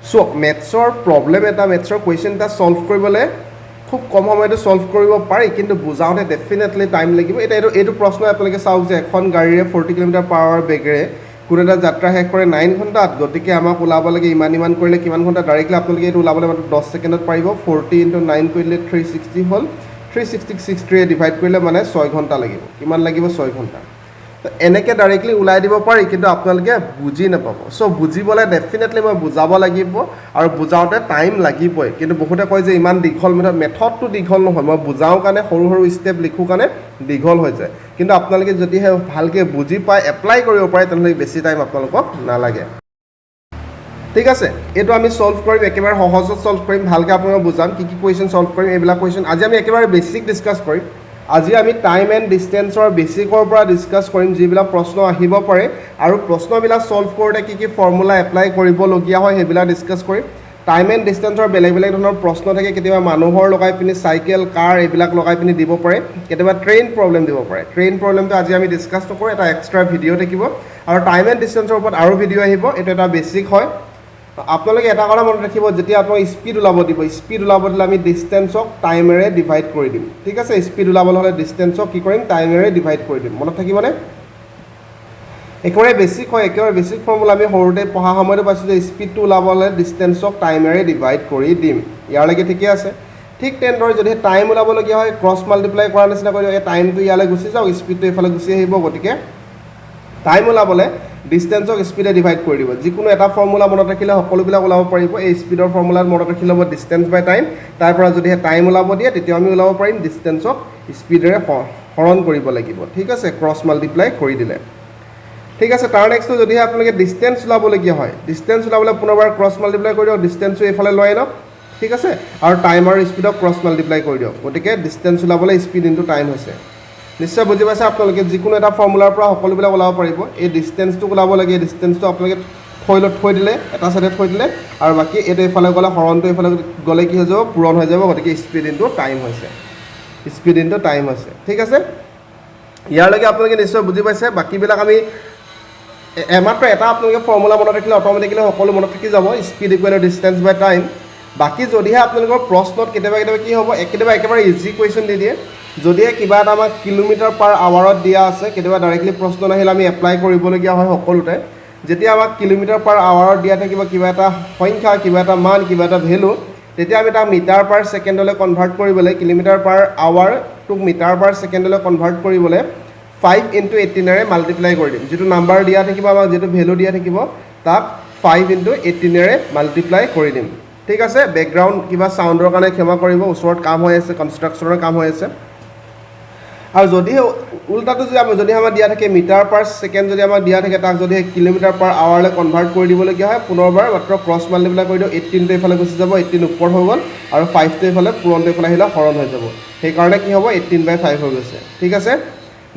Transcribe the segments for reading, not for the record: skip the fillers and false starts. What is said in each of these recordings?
so মেথছৰ problem এটা মেথছৰ question এটা solve কৰিবলৈ খুব কম সময়তে সলভ কৰিব পাৰি কিন্তু বুজাওঁতে ডেফিনেটলি টাইম লাগিব এইটো প্ৰশ্ন আপোনালোকে চাওক যে এখন গাড়ীৰে 40 কিলোমিটাৰ/আৱাৰ বেগেৰে কোনো এটা যাত্ৰা শেষ কৰে 9 ঘণ্টাত গতিকে আমাক ওলাব লাগে ইমান কৰিলে কিমান ঘণ্টা ডাইৰেক্টলি আপোনালোকে এইটো ওলাবলৈ মাত্ৰ 10 ছেকেণ্ডত পাৰিব 40 × 9 কৰিলে 360 হ'ল 360 63 ডিভাইড কৰিলে মানে 6 ঘণ্টা লাগিব কিমান লাগিব 6 ঘণ্টা তো এনেকৈ ডাইৰেক্টলি ওলাই দিব পাৰি কিন্তু আপোনালোকে বুজি নাপাব সো বুজিবলৈ ডেফিনেটলি মই বুজাব লাগিব আৰু বুজাওঁতে টাইম লাগিবই কিন্তু বহুতে কয় যে ইমান দীঘল মেথডটো দীঘল নহয় মই বুজাওঁ কাৰণে সৰু ষ্টেপ লিখোঁ কাৰণে দীঘল হৈ যায় কিন্তু আপোনালোকে যদিহে ভালকৈ বুজি পায় এপ্লাই কৰিব পাৰে তেনেহ'লে বেছি টাইম আপোনালোকক নালাগে ঠিক আছে এইটো আমি সলভ কৰিম একেবাৰে সহজত সলভ কৰিম ভালকৈ আপোনালোকক বুজাম কি কুৱেশ্যন সলভ কৰিম এইবিলাক কুৱেশ্যন আজি আমি একেবাৰে বেছিক ডিছকাছ কৰিম আজি আমি টাইম এণ্ড ডিষ্টেঞ্চৰ বেছিকৰ পৰা ডিছকাছ কৰিম যিবিলাক প্ৰশ্ন আহিব পাৰে আৰু প্ৰশ্নবিলাক সলভ কৰোঁতে কি ফৰ্মুলা এপ্লাই কৰিবলগীয়া হয় সেইবিলাক ডিছকাছ কৰিম টাইম এণ্ড ডিষ্টেঞ্চৰ বেলেগ ধৰণৰ প্ৰশ্ন থাকে কেতিয়াবা মানুহৰ লগাই পিনি চাইকেল কাৰ এইবিলাক লগাই পিনি দিব পাৰে কেতিয়াবা ট্ৰেইন প্ৰব্লেম দিব পাৰে ট্ৰেইন প্ৰব্লেমটো আজি আমি ডিছকাছ নকৰোঁ এটা এক্সট্ৰা ভিডিঅ' থাকিব আৰু টাইম এণ্ড ডিষ্টেঞ্চৰ ওপৰত আৰু ভিডিঅ' আহিব এইটো এটা বেছিক হয় আপোনালোকে এটা কথা মনত ৰাখিব যেতিয়া আপোনাক স্পীড ওলাব দিব স্পীড ওলাব দিলে আমি ডিষ্টেঞ্চক টাইমেৰে ডিভাইড কৰি দিম ঠিক আছে স্পীড ওলাবলৈ হ'লে ডিষ্টেঞ্চক কি কৰিম টাইমেৰে ডিভাইড কৰি দিম মনত থাকিবনে একেবাৰে বেছিক হয় একেবাৰে বেছিক ফৰ্মুলা আমি সৰুতে পঢ়া সময়তে পাইছোঁ যে স্পীডটো ওলাবলৈ ডিষ্টেঞ্চক টাইমেৰে ডিভাইড কৰি দিম ইয়ালৈকে ঠিকে আছে ঠিক তেনেদৰে যদি টাইম ওলাবলগীয়া হয় ক্ৰছ মাল্টিপ্লাই কৰাৰ নিচিনা কৰি এই টাইমটো ইয়ালৈ গুচি যাওক স্পীডটো এইফালে গুচি আহিব গতিকে টাইম ওলাবলৈ ডিষ্টেঞ্চক স্পীডে ডিভাইড কৰি দিব যিকোনো এটা ফৰ্মুলা মনত ৰাখিলে সকলোবিলাক ওলাব পাৰিব এই স্পীডৰ ফৰ্মুলাত মনত ৰাখি ল'ব ডিষ্টেঞ্চ বাই টাইম তাৰ পৰা যদিহে টাইম ওলাব দিয়ে তেতিয়া আমি ওলাব পাৰিম ডিষ্টেঞ্চক স্পীডেৰে হৰণ কৰিব লাগিব ঠিক আছে ক্ৰছ মাল্টিপ্লাই কৰি দিলে ঠিক আছে তাৰ নেক্সটটো যদিহে আপোনালোকে ডিষ্টেঞ্চ ওলাবলগীয়া হয় ডিষ্টেঞ্চ ওলাবলৈ পুনৰবাৰ ক্ৰছ মাল্টিপ্লাই কৰি দিয়ক ডিষ্টেঞ্চটো এইফালে লৈ আনক ঠিক আছে আৰু টাইম আৰু স্পীডক ক্ৰছ মাল্টিপ্লাই কৰি দিয়ক গতিকে ডিষ্টেঞ্চ ওলাবলৈ স্পীড ইনটু টাইম হৈছে নিশ্চয় বুজি পাইছে আপোনালোকে যিকোনো এটা ফৰ্মুলাৰ পৰা সকলোবিলাক ওলাব পাৰিব এই ডিষ্টেঞ্চটো ওলাব লাগে এই ডিষ্টেঞ্চটো আপোনালোকে থৈ দিলে এটা চাইডে থৈ দিলে আৰু বাকী এইটো এইফালে গ'লে হৰণটো এইফালে গ'লে কি হৈ যাব পূৰণ হৈ যাব গতিকে স্পীড ইনটু টাইম হৈছে ঠিক আছে ইয়ালৈকে আপোনালোকে নিশ্চয় বুজি পাইছে বাকীবিলাক আমি মাত্ৰ এটা আপোনালোকে ফৰ্মুলা মনত ৰাখিলে অট'মেটিকেলি সকলো মনত থাকি যাব স্পীড ইকুৱেল ডিষ্টেঞ্চ বাই টাইম বাকী যদিহে আপোনালোকৰ প্ৰশ্নত কেতিয়াবা কি হ'ব কেতিয়াবা একেবাৰে ইজি কুৱেশ্যন দি দিয়ে যদিহে কিবা এটা আমাক কিলোমিটাৰ/আৱাৰত দিয়া আছে কেতিয়াবা ডাইৰেক্টলি প্ৰশ্ন নাহিলে আমি এপ্লাই কৰিবলগীয়া হয় সকলোতে যেতিয়া আমাক কিলোমিটাৰ/আৱাৰত দিয়া থাকিব কিবা এটা সংখ্যা কিবা এটা মান কিবা এটা ভেলু তেতিয়া আমি তাক মিটাৰ/ছেকেণ্ডলৈ কনভাৰ্ট কৰিবলৈ কিলোমিটাৰ/আৱাৰটোক মিটাৰ/ছেকেণ্ডলৈ কনভাৰ্ট কৰিবলৈ 5 × 18ৰে মাল্টিপ্লাই কৰি দিম যিটো নাম্বাৰ দিয়া থাকিব আমাক যিটো ভেলু দিয়া থাকিব তাক 5 × 18ৰে মাল্টিপ্লাই কৰি দিম ঠিক আছে বেকগ্ৰাউণ্ড কিবা চাউণ্ডৰ কাৰণে ক্ষমা কৰিব ওচৰত কাম হৈ আছে কনষ্ট্ৰাকশ্যনৰ কাম হৈ আছে আৰু যদিহে উল্টাটো যদি আমাৰ দিয়া থাকে মিটাৰ/ছেকেণ্ড যদি আমাৰ দিয়া থাকে তাক যদি কিলোমিটাৰ/আৱাৰলৈ কনভাৰ্ট কৰি দিবলগীয়া হয় পুনৰবাৰ মাত্ৰ ক্ৰছ মাল্টিপ্লাই কৰি দিওঁ 18টো এইফালে গুচি যাব 18 ওপৰ হৈ গ'ল আৰু 5টো এইফালে পূৰণটো এইফালে আহিলে হৰণ হৈ যাব সেইকাৰণে কি হ'ব 18/5 হৈ গৈছে ঠিক আছে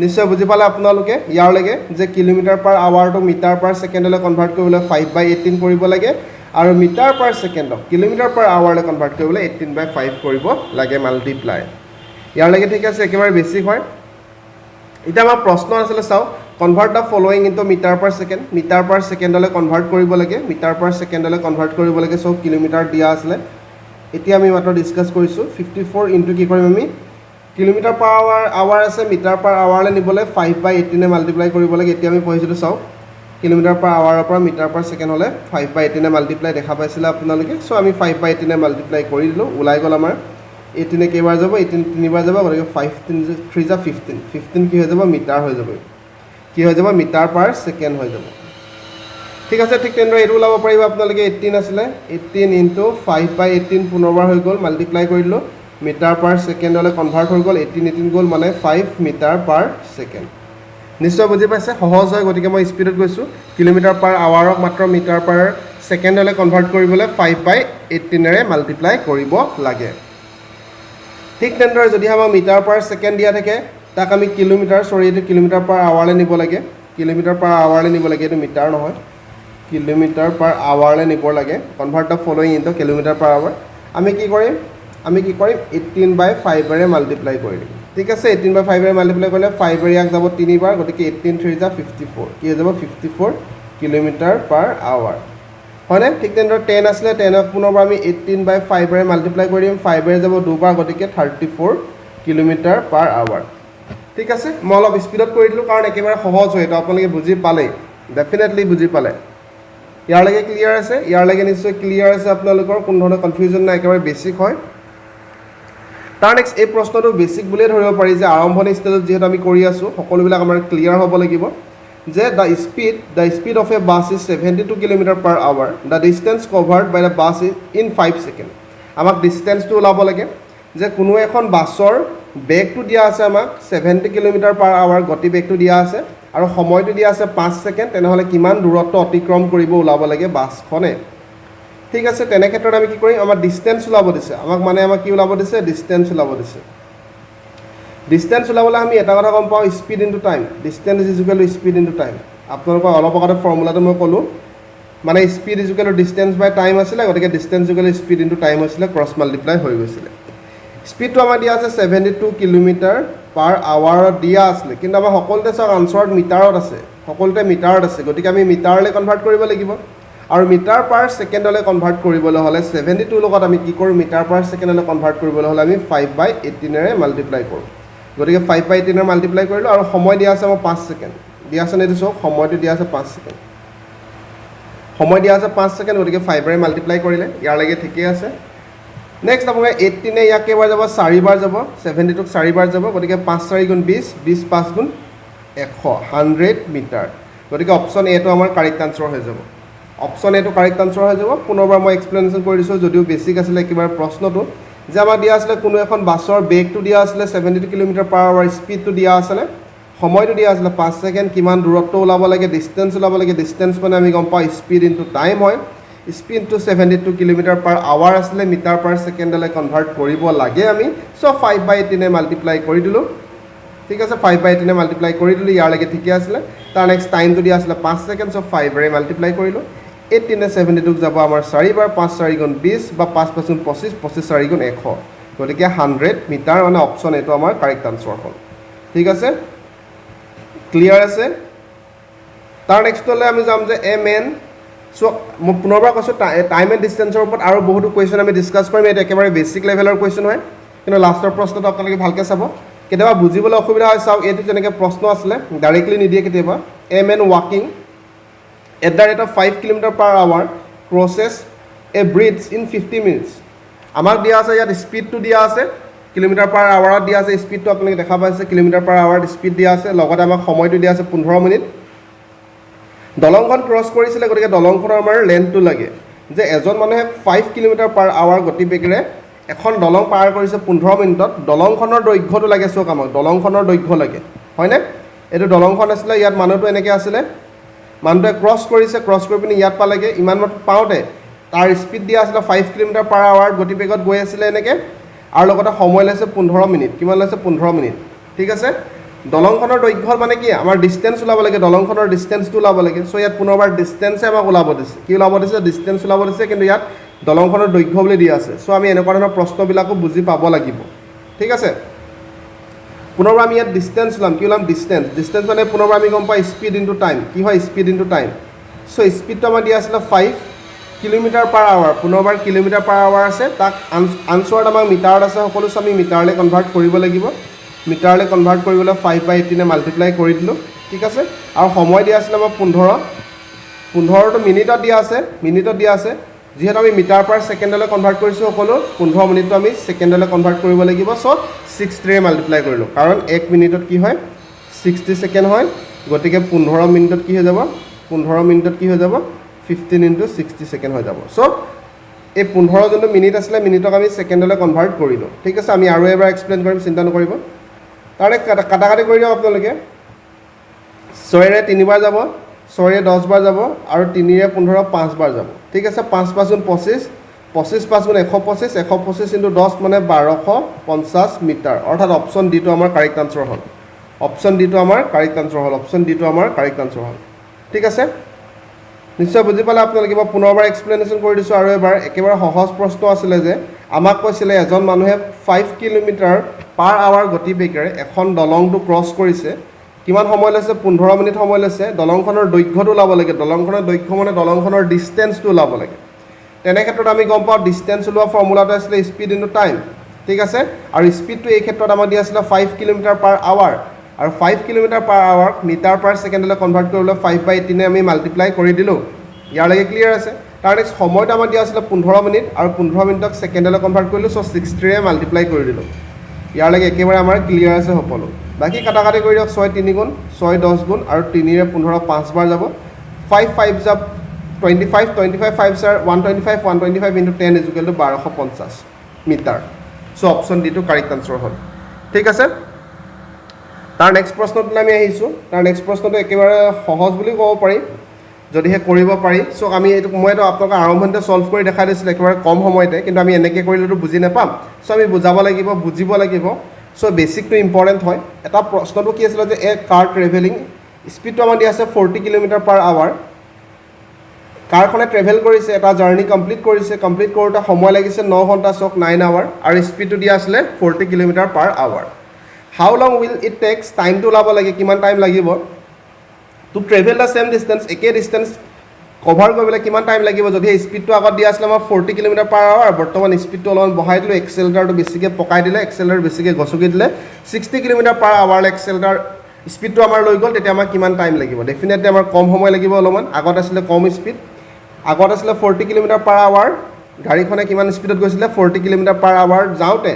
নিশ্চয় বুজি পালে আপোনালোকে ইয়াৰলৈকে যে কিলোমিটাৰ/আৱাৰটো মিটাৰ/ছেকেণ্ডলৈ কনভাৰ্ট কৰিবলৈ 5/18 কৰিব লাগে আৰু মিটাৰ/ছেকেণ্ডক কিলোমিটাৰ/আৱাৰলৈ কনভাৰ্ট কৰিবলৈ 18/5 কৰিব লাগে মাল্টিপ্লাই ইয়াৰলৈকে ঠিক আছে একেবাৰে বেছিক হয় এতিয়া আমাৰ প্ৰশ্ন আছিলে চাওক convert the following into metre per second মিটাৰ/ছেকেণ্ডলৈ কনভাৰ্ট কৰিব লাগে মিটাৰ/ছেকেণ্ডলৈ কনভাৰ্ট কৰিব লাগে চব কিলোমিটাৰ দিয়া আছিলে এতিয়া আমি মাত্ৰ ডিছকাছ কৰিছোঁ 54 ইনটু কি কৰিম আমি কিলোমিটাৰ/আৱাৰ আছে মিটাৰ/আৱাৰলৈ নিবলৈ 5/18 মাল্টিপ্লাই কৰিব লাগে এতিয়া আমি পঢ়িছিলোঁ চাওক কিলোমিটাৰ/আৱাৰৰ পৰা মিটাৰ/ছেকেণ্ড হ'লে 5/18 মাল্টিপ্লাই দেখা পাইছিলে আপোনালোকে চ' আমি 5/18 মাল্টিপ্লাই কৰি দিলোঁ ওলাই গ'ল আমাৰ 18 কেইবাৰ যাব 18 তিনিবাৰ যাব গতিকে 5 × 3 = 15 কি হৈ যাব মিটাৰ হৈ যাব মিটাৰ/ছেকেণ্ড হৈ যাব ঠিক আছে ঠিক তেনেদৰে এইটো ওলাব পাৰিব আপোনালোকে 18 আছিলে 18 × 5/18 পুনৰবাৰ হৈ গ'ল মাল্টিপ্লাই কৰি দিলোঁ মিটাৰ/ছেকেণ্ডলৈ কনভাৰ্ট হৈ গ'ল 18 গ'ল মানে 5 মিটাৰ/ছেকেণ্ড নিশ্চয় বুজি পাইছে সহজ হয় গতিকে মই স্পীডত গৈছোঁ কিলোমিটাৰ/আৱাৰক মাত্ৰ মিটাৰ/ছেকেণ্ডলৈ কনভাৰ্ট কৰিবলৈ 5/18ৰে মাল্টিপ্লাই কৰিব লাগে ঠিক তেনেদৰে যদি আমাৰ মিটাৰ/ছেকেণ্ড দিয়া থাকে তাক আমি এইটো কিলোমিটাৰ/আৱাৰলৈ নিব লাগে এইটো মিটাৰ নহয় কিলোমিটাৰ/আৱাৰলৈ নিব লাগে কনভাৰ্ট দ্য ফলোয়িং ইনটু কিলোমিটাৰ/আৱাৰ আমি কি কৰিম 18/5ৰে মাল্টিপ্লাই কৰি দিম ঠিক আছে 18/5ৰে মাল্টিপ্লাই কৰিলে 5ৰে ইয়াক যাব 3বাৰ গতিকে 18 × 3 = 54 কি হৈ যাব 54 কিলোমিটাৰ/আৱাৰ হয়নে ঠিক তেনেদৰে 10 আছিলে 10ক পুনৰবাৰ আমি 18/5 মাল্টিপ্লাই কৰি দিম 5 যাব দুবাৰ গতিকে 34 কিলোমিটাৰ পাৰ আৱাৰ ঠিক আছে মই অলপ স্পীডত কৰি দিলোঁ কাৰণ একেবাৰে সহজ হয় এইটো আপোনালোকে বুজি পালে ডেফিনেটলি বুজি পালে ইয়াৰলৈকে ক্লিয়াৰ আছে ইয়াৰলৈকে নিশ্চয় ক্লিয়াৰ আছে আপোনালোকৰ কোনো ধৰণৰ কনফিউজন নাই একেবাৰে বেছিক হয় তাৰ নেক্সট এই প্ৰশ্নটো বেছিক বুলিয়ে ধৰিব পাৰি যে আৰম্ভণি ষ্টেজত যিহেতু আমি কৰি আছোঁ সকলোবিলাক আমাৰ ক্লিয়াৰ হ'ব লাগিব যে the speed of a bus is 72 km per hour the distance covered by the bus is in 5 seconds আমাক ডিষ্টেন্সটো ওলাব লাগে যে কোনো এখন বাছৰ বেগটো দিয়া আছে আমাক 70 km per hour গতি বেগটো দিয়া আছে আৰু সময়টো দিয়া আছে 5 সেকেন্ড তেনেহলে কিমান দূৰত্ব অতিক্ৰম কৰিব ওলাব লাগে বাছখনে ঠিক আছে তেনে ক্ষেত্ৰত আমি কি কৰিম আমাৰ ডিষ্টেন্স ওলাব দিছে আমাক কি ওলাব দিছে ডিষ্টেন্স ওলাব দিছে ডিষ্টেন্স ওলাবলৈ আমি এটা কথা গম পাওঁ speed into time distance is equal to speed into time আপোনালোকৰ অলপ আগতে ফৰ্মুলাটো মই ক'লোঁ মানে speed is equal to distance by time আছিলে গতিকে distance equal to speed into time হৈছিলে ক্ৰছ মাল্টিপ্লাই হৈ গৈছিলে স্পীডটো আমাৰ দিয়া আছে 72 কিলোমিটাৰ পাৰ আৱাৰত দিয়া আছিলে কিন্তু আমাৰ সকলোতে চাওক আনচাৰত মিটাৰত আছে সকলোতে মিটাৰত আছে গতিকে আমি মিটাৰলৈ কনভাৰ্ট কৰিব লাগিব আৰু মিটাৰ পাৰ ছেকেণ্ডলৈ কনভাৰ্ট কৰিবলৈ হ'লে 72 লগত আমি কি কৰোঁ মিটাৰ পাৰ ছেকেণ্ডলৈ কনভাৰ্ট কৰিবলৈ হ'লে আমি 5/18 মাল্টিপ্লাই কৰোঁ গতিকে 5/18 মাল্টিপ্লাই কৰিলোঁ আৰু সময় দিয়া আছে আমাৰ 5 ছেকেণ্ড দিয়া আছে নেকি চাওক সময়টো দিয়া আছে 5 ছেকেণ্ড সময় দিয়া আছে 5 ছেকেণ্ড গতিকে 5 মাল্টিপ্লাই কৰিলে ইয়াৰলৈকে ঠিকেই আছে নেক্সট আপোনাৰ 18 ইয়াক কেইবাৰ যাব 4 বাৰ যাব 72ক 4 বাৰ যাব গতিকে 5 4 গুণ 20 20 5 গুণ 100 মিটাৰ গতিকে অপশ্যন এটো আমাৰ কাৰেক্ট আনচাৰ হৈ যাব অপশ্যন এটো কাৰেক্ট আনচাৰ হৈ যাব পুনৰবাৰ মই এক্সপ্লেনেশ্যন কৰি দিছোঁ যদিও বেছিক আছিলে একেবাৰে প্ৰশ্নটো যে আমাক দিয়া আছিলে কোনো এখন বাছৰ বেগটো দিয়া আছিলে 72 কিলোমিটাৰ পাৰ আৱাৰ স্পীডটো দিয়া আছিলে সময়টো দিয়া আছিলে 5 সেকেন্ড কিমান দূৰত্ব ওলাব লাগে ডিষ্টেন্স ওলাব লাগে ডিষ্টেন্স মানে আমি গম পাওঁ স্পীড ইনটু টাইম হয় speed to 72 kilometre per hour আছিলে মিটাৰ পাৰ ছেকেণ্ডলৈ কনভাৰ্ট কৰিব লাগে আমি সো 5/18 মাল্টিপ্লাই কৰি দিলোঁ ঠিক আছে 5/18 মাল্টিপ্লাই কৰি দিলোঁ ইয়াৰলৈকে ঠিকে আছিলে তাৰ নেক্সট টাইমটো দিয়া আছিলে 5 সেকেন্ড সো 5 মাল্টিপ্লাই কৰিলোঁ 18 72 যাব আমাৰ 4 বাৰ 5 4 গুণ 20 বা 5 5 গুণ 25 25 4 গুণ 100 গতিকে 100 মিটাৰ মানে অপশ্যন এটো আমাৰ কাৰেক্ট আনচাৰ হ'ল ঠিক আছে ক্লিয়াৰ আছে তাৰ নেক্সটলৈ আমি যাম যে এ মেন সো মই পুনৰবাৰ কৈছোঁ টাইম এণ্ড ডিষ্টেন্সৰ ওপৰত আৰু বহুতো কুৱেশ্যন আমি ডিছকাছ কৰিম এইটো একেবাৰে বেছিক লেভেলৰ কুৱেশ্যন হয় কিন্তু লাষ্টৰ প্ৰশ্নটো আপোনালোকে ভালকৈ চাব কেতিয়াবা বুজিবলৈ অসুবিধা হয় চাওক এইটো যেনেকৈ প্ৰশ্ন আছিলে ডাইৰেক্টলি নিদিয়ে কেতিয়াবা এ man ৱাকিং at the rate of 5 km per hour crosses a bridge in 50 minutes আমাক দিয়া আছে ইয়াত স্পীডটো দিয়া আছে কিলোমিটাৰ পাৰ আৱাৰত দিয়া আছে স্পীডটো আপোনালোকে দেখা পাইছে কিলোমিটাৰ পাৰ আৱাৰত স্পীড দিয়া আছে লগতে আমাক সময়টো দিয়া আছে 15 মিনিট দলংখন ক্ৰছ কৰিছিলে গতিকে দলংখনৰ আমাৰ লেন্থটো লাগে যে এজন মানুহে 5 কিলোমিটাৰ পাৰ আৱাৰ গতিবেগেৰে এখন দলং পাৰ কৰিছে 15 মিনিটত দলংখনৰ দৈৰ্ঘ্যটো লাগে চাওক আমাক দলংখনৰ দৈৰ্ঘ্য লাগে হয়নে এইটো দলংখন আছিলে ইয়াত মানুহটো এনেকৈ আছিলে মানুহটোৱে ক্ৰছ কৰিছে ক্ৰছ কৰি পিনি ইয়াত পালেগে ইমান মাত্ৰ পাওঁতে তাৰ স্পীড দিয়া আছিলে 5 কিলোমিটাৰ পাৰ আৱাৰ গতিবেগত গৈ আছিলে এনেকৈ আৰু লগতে সময় লৈছে 15 মিনিট কিমান লৈছে 15 মিনিট ঠিক আছে দলংখনৰ দৈৰ্ঘ্য মানে কি আমাৰ ডিষ্টেন্স ওলাব লাগে দলংখনৰ ডিষ্টেন্সটো ওলাব লাগে সো ইয়াত পুনৰবাৰ ডিষ্টেন্সে আমাক ওলাব দিছে কি ওলাব দিছে ডিষ্টেন্স ওলাব দিছে কিন্তু ইয়াত দলংখনৰ দৈৰ্ঘ্য বুলি দিয়া আছে সো আমি এনেকুৱা ধৰণৰ প্ৰশ্নবিলাকো বুজি পাব লাগিব ঠিক আছে পুনৰবাৰ আমি ইয়াত ডিষ্টেন্স ওলাম কি ওলাম ডিষ্টেন্স মানে পুনৰবাৰ আমি গম পাওঁ স্পীড ইনটু টাইম কি হয় স্পীড ইনটু টাইম সো স্পীডটো আমাৰ দিয়া আছিলে 5 কিলোমিটাৰ পাৰ আৱাৰ পুনৰবাৰ কিলোমিটাৰ পাৰ আৱাৰ আছে তাক আনচাৰত আমাক মিটাৰত আছে সকলো আমি মিটাৰলৈ কনভাৰ্ট কৰিব লাগিব মিটাৰলৈ কনভাৰ্ট কৰিবলৈ 5/18 মাল্টিপ্লাই কৰি দিলোঁ ঠিক আছে আৰু সময় দিয়া আছিলে আমাৰ 15টো মিনিটত দিয়া আছে যিহেতু আমি মিটাৰ পাৰ ছেকেণ্ডলৈ কনভাৰ্ট কৰিছোঁ সকলো 15 মিনিটটো আমি ছেকেণ্ডলৈ কনভাৰ্ট কৰিব লাগিব সো 6 মাল্টিপ্লাই কৰিলোঁ কাৰণ 1 মিনিটত কি হয় 60 ছেকেণ্ড হয় গতিকে 15 মিনিটত কি হৈ যাব 15 ইনটু 60 ছেকেণ্ড হৈ যাব সো এই 15 যোনটো মিনিট আছিলে মিনিটক আমি ছেকেণ্ডলৈ কনভাৰ্ট কৰিলোঁ ঠিক আছে আমি আৰু এবাৰ এক্সপ্লেইন কৰিম চিন্তা নকৰিব তাৰে কাটাকাটি কৰি দিয়ক আপোনালোকে 6ৰে 3 বাৰ যাব 6ৰে 10 বাৰ যাব আৰু 3ৰে 15 5 বাৰ যাব ঠিক আছে 5 5 গুণ 25 25 5 গুণ 125 125 ইনটু 10 মানে 1250 মিটাৰ অৰ্থাৎ অপশ্যন ডিটো আমাৰ কাৰেক্ট আনচাৰ হ'ল অপশ্যন ডিটো আমাৰ কাৰেক্ট আনচাৰ হ'ল ঠিক আছে নিশ্চয় বুজি পালে আপোনালোকে মই পুনৰবাৰ এক্সপ্লেনেশ্যন কৰি দিছোঁ আৰু এবাৰ একেবাৰে সহজ প্ৰশ্ন আছিলে যে আমাক কৈছিলে এজন মানুহে 5 কিলোমিটাৰ পাৰ আৱাৰ গতিবেগেৰে এখন দলংটো ক্ৰছ কৰিছে কিমান সময় লৈছে 15 মিনিট সময় লৈছে দলংখনৰ দৈৰ্ঘ্যটো ওলাব লাগে দলংখনৰ দৈৰ্ঘ্য মানে দলংখনৰ ডিষ্টেন্সটো ওলাব লাগে তেনে ক্ষেত্ৰত আমি গম পাওঁ ডিষ্টেন্স ওলোৱা ফৰ্মুলাটো আছিলে স্পীড ইনটু টাইম ঠিক আছে আৰু স্পীডটো এই ক্ষেত্ৰত আমাৰ দিয়া আছিলে 5 কিলোমিটাৰ পাৰ আৱাৰ আৰু 5 kilometre per hour metre per ছেকেণ্ডলৈ কনভাৰ্ট কৰিবলৈ 5/18 নে আমি মাল্টিপ্লাই কৰি দিলোঁ ইয়ালৈকে ক্লিয়াৰ আছে তাৰ নেক্সট সময়টো আমাৰ দিয়া আছিলে 15 মিনিট আৰু 15 মিনিটক ছেকেণ্ডলৈ কনভাৰ্ট কৰিলোঁ চ' 60 ৰে মাল্টিপ্লাই কৰি দিলোঁ ইয়ালৈকে একেবাৰে আমাৰ ক্লিয়াৰ আছে সকলো বাকি কাটাকাটি কৰি দিয়ক 6 3 গুণ 6 10 গুণ আৰু 3 ৰে 15 5 বাৰ যাব 5 5 যাব 25 25 5 sir 125 125 into 10 is equal to 1250 metre so option D টো কাৰেক্ট আনসাৰ হ'ল ঠিক আছে তাৰ নেক্সট প্ৰশ্নটো আমি আহিছো তাৰ নেক্সট প্ৰশ্নটো একেবাৰে সহজ বুলি ক'ব পাৰি যদিহে কৰিব পাৰি সো আমি এইটো মইতো আপোনাক আৰম্ভণতে সলভ কৰি দেখাই দিছিল একেবাৰে কম সময়তে কিন্তু আমি এনেকৈ কৰিলেতো বুজি নাপাম সো আমি বুজাব লাগিব বুজিব লাগিব সো বেসিকটো ইম্পৰ্টেন্ট হয় এটা প্ৰশ্নটো কি আছিল যে এ কাৰ ট্ৰেভেলিং স্পীডটো আমাৰ দিয়া আছে 40 কিলোমিটাৰ পাৰ আৱাৰ কাৰখনে ট্ৰেভেল কৰিছে এটা জাৰ্নি কমপ্লিট কৰিছে কমপ্লিট কৰোতে সময় লাগিছে 9 ঘণ্টা চক 9 আৱাৰ আৰু স্পীডটো দিয়া আছিল 40 kilometre per hour how long will it takes টাইমটো লাব লাগে কিমান টাইম লাগিব to travel the same distance একে ডিসটেন্স কভাৰ কৰিবলৈ কিমান টাইম লাগিব যদি স্পীডটো আগত দিয়া আছিল আমাৰ 40 কিলোমিটাৰ পাৰ আৱাৰ বৰ্তমান স্পীডটো অলপমান বঢ়াই দিলে এক্সেলেটাৰটো বেছিকৈ পকাই দিলে এক্সেলেটাৰ বেছিকৈ গছকি দিলে 60 কিলোমিটাৰ পাৰ আৱাৰ এক্সেলেটাৰ স্পীডটো আমাৰ লৈ গ'ল তেতিয়া আমাৰ কিমান টাইম লাগিব ডেফিনেটলি আমাৰ কম সময় লাগিব অলপমান আগত আছিল কম স্পীড আগত আছিল 40 কিলোমিটাৰ পাৰ আৱাৰ গাড়ীখনে কিমান স্পীডত গৈছিল 40 কিলোমিটাৰ পাৰ আৱাৰ যাওঁতে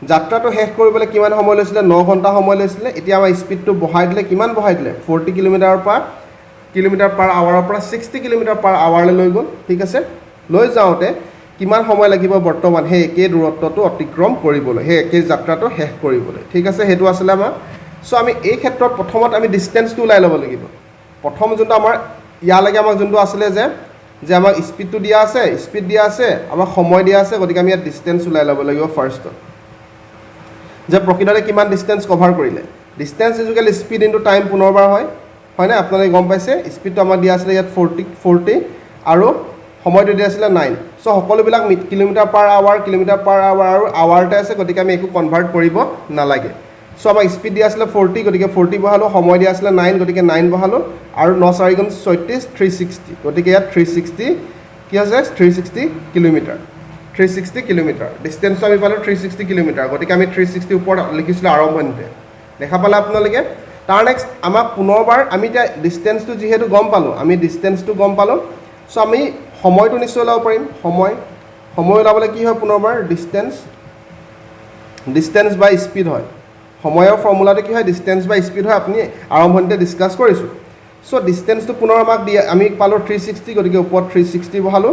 যাত্ৰাটো শেষ কৰিবলৈ কিমান সময় লৈছিল 9 ঘণ্টা সময় লৈছিল এতিয়া আমাৰ স্পীডটো বঢ়াই দিলে কিমান বঢ়াই দিলে 40 কিলোমিটাৰ পাৰ আৱাৰৰ পৰা 60 কিলোমিটাৰ পাৰ আৱাৰলৈ লৈ গ'ল ঠিক আছে লৈ যাওঁতে কিমান সময় লাগিব বৰ্তমান হে একে দূৰত্বটো অতিক্ৰম কৰিবলৈ হে একে যাত্ৰাটো শেষ কৰিবলৈ ঠিক আছে হেতু আছিল আমাৰ সো আমি এই ক্ষেত্ৰত প্ৰথমত আমি ডিসটেন্সটো উলাই ল'ব লাগিব প্ৰথম যোনটো আমাৰ ইয়ালৈকে আমাৰ যোনটো আছিল যে আমাৰ স্পীডটো দিয়া আছে স্পীড দিয়া আছে আমাৰ সময় দিয়া আছে গতিকে আমি ইয়াত ডিসটেন্স উলাই ল'ব লাগিব ফাৰ্স্ট যে প্ৰকৃততে কিমান ডিসটেন্স কভাৰ কৰিলে distance equal speed into time পুনৰবাৰ হয় হয়নে আপোনালোকে গম পাইছে স্পীডটো আমাৰ দিয়া আছিল ইয়াত 40 আৰু সময়টো দিয়া আছিল 9 সো সকলোবিলাক কিলোমিটাৰ পাৰ আৱাৰ আৰু আৱাৰতে আছে গতিকে আমি একো কনভাৰ্ট কৰিব নালাগে সো আমাৰ স্পীড দিয়া আছিল 40 গতিকে 40 বহালো সময় দিয়া আছিল 9 গতিকে 9 বহালো আৰু 9 4 গুণ 36 360 গতিকে ইয়াত 360 কি আছে 360 কিলোমিটাৰ ডিসটেন্সটো আমি পালো 360 কিলোমিটাৰ গতিকে আমি 360 ওপৰত লিখিছিল আৰম্ভণিতে দেখা পালে আপোনালোকে তাৰ নেক্সট আমাক পুনৰবাৰ আমি এতিয়া ডিসটেন্সটো যেহেতু গম পালো সো আমি সময়টো নিশ্চয় ওলাব পাৰিম সময় ওলাবলৈ কি হয় পুনৰবাৰ ডিসটেন্স বাই স্পীড হয় সময়ৰ ফৰ্মুলাটো কি হয় ডিসটেন্স বাই স্পীড হয় আপুনি আৰম্ভণিতে ডিসকাস কৰিছো সো ডিসটেন্সটো পুনৰ আমাক দিয়া আমি পালো 360 গতিকে ওপৰত 360 বহালো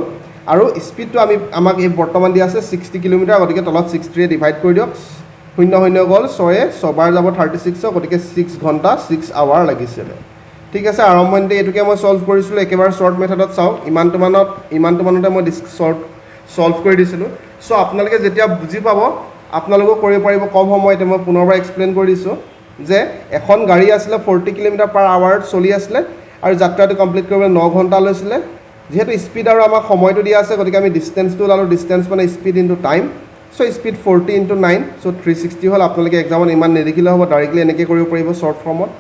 আৰু স্পীডটো আমাক এই বৰ্তমান দিয়া আছে 60 কিলোমিটাৰ গতিকে তলত 60 ৰে ডিভাইড কৰি দিয়ক 0 গ'ল 6 বাৰ যাব 36 গতিকে 6 ঘণ্টা 6 আৱাৰ লাগিছিল ঠিক আছে আৰম্ভণিতে এটোকে মই সলভ কৰিছিলো একেবাৰে শৰ্ট মেথডত চাও ইমানটো মানতে মই সলভ কৰি দিছিলো সো আপোনালোকে যেতিয়া বুজি পাব আপোনালোকে কৰিব পাৰিব কম সময়তে মই পুনৰবাৰ এক্সপ্লেইন কৰি দিছো যে এখন গাড়ী আছিল 40 কিলোমিটাৰ পাৰ আৱাৰত চলি আছিল আৰু যাত্ৰাটো কমপ্লিট কৰিবলৈ 9 ঘণ্টা লৈছিল যেহেতু স্পীড আৰু আমাক সময়টো দিয়া আছে গতিকে আমি ডিসটেন্সটো লালো ডিসটেন্স মানে speed into time so speed 40 into 9 so 360 হল আপোনালোকে এক্সামত ইমান নেদেখিলে হ'ব ডাইৰেক্টলি এনেকৈ কৰিব পাৰিব শৰ্ট ফৰ্মত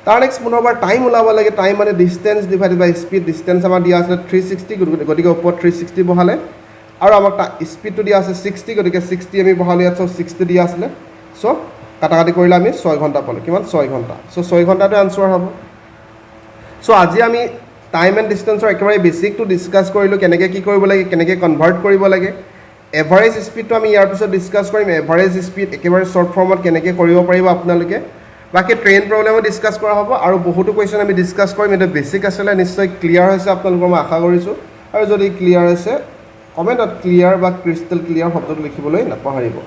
তাৰ নেক্সট পুনৰবাৰ টাইম ওলাব লাগে টাইম মানে ডিসটেন্স ডিভাইডেড বাই স্পীড ডিসটেন্স আমাৰ দিয়া আছে 360 গতিকে ওপৰত 360 বহালে আৰু আমাক স্পীডটো দিয়া আছে 60 গতিকে 60 আমি বহালো ইয়াত 60 দিয়া আছে সো কাটাকাটি কৰিলে আমি 6 ঘণ্টা পালো কিমান 6 ঘণ্টা সো 6 ঘণ্টাটো আনসাৰ হ'ব সো আজি আমি টাইম এণ্ড ডিসটেন্সৰ একেবাৰে বেসিকটো ডিসকাস কৰিলো কেনেকৈ কি কৰিব লাগে কেনেকৈ কনভাৰ্ট কৰিব লাগে এভাৰেজ স্পীডটো আমি ইয়াৰ পিছত ডিসকাস কৰিম এভাৰেজ স্পীড একেবাৰে শৰ্ট ফৰ্মত কেনেকৈ কৰিব পাৰিব আপোনালোকে বাকি ট্ৰেইন প্ৰবলেমো ডিসকাস কৰা হ'ব আৰু বহুতো কোৱেশ্চন আমি ডিসকাস কৰিম এটা বেসিক আছিল নিশ্চয় ক্লিয়াৰ হৈছে আপোনালোকৰ মই আশা কৰিছো আৰু যদি ক্লিয়াৰ আছে কমেণ্টত ক্লিয়াৰ বা ক্ৰিষ্টেল ক্লিয়াৰ শব্দটো লিখিবলৈ নাপাহৰিব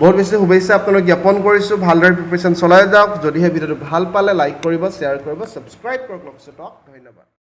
বহুত বেছি শুভেচ্ছা আপোনালোক জ্ঞাপন কৰিছো ভালদৰে প্ৰিপাৰেচন চলাই যাওক যদিহে ভিডিওটো ভাল পালে লাইক কৰিব শ্বেয়াৰ কৰিব সাবস্ক্ৰাইব কৰক ধন্যবাদ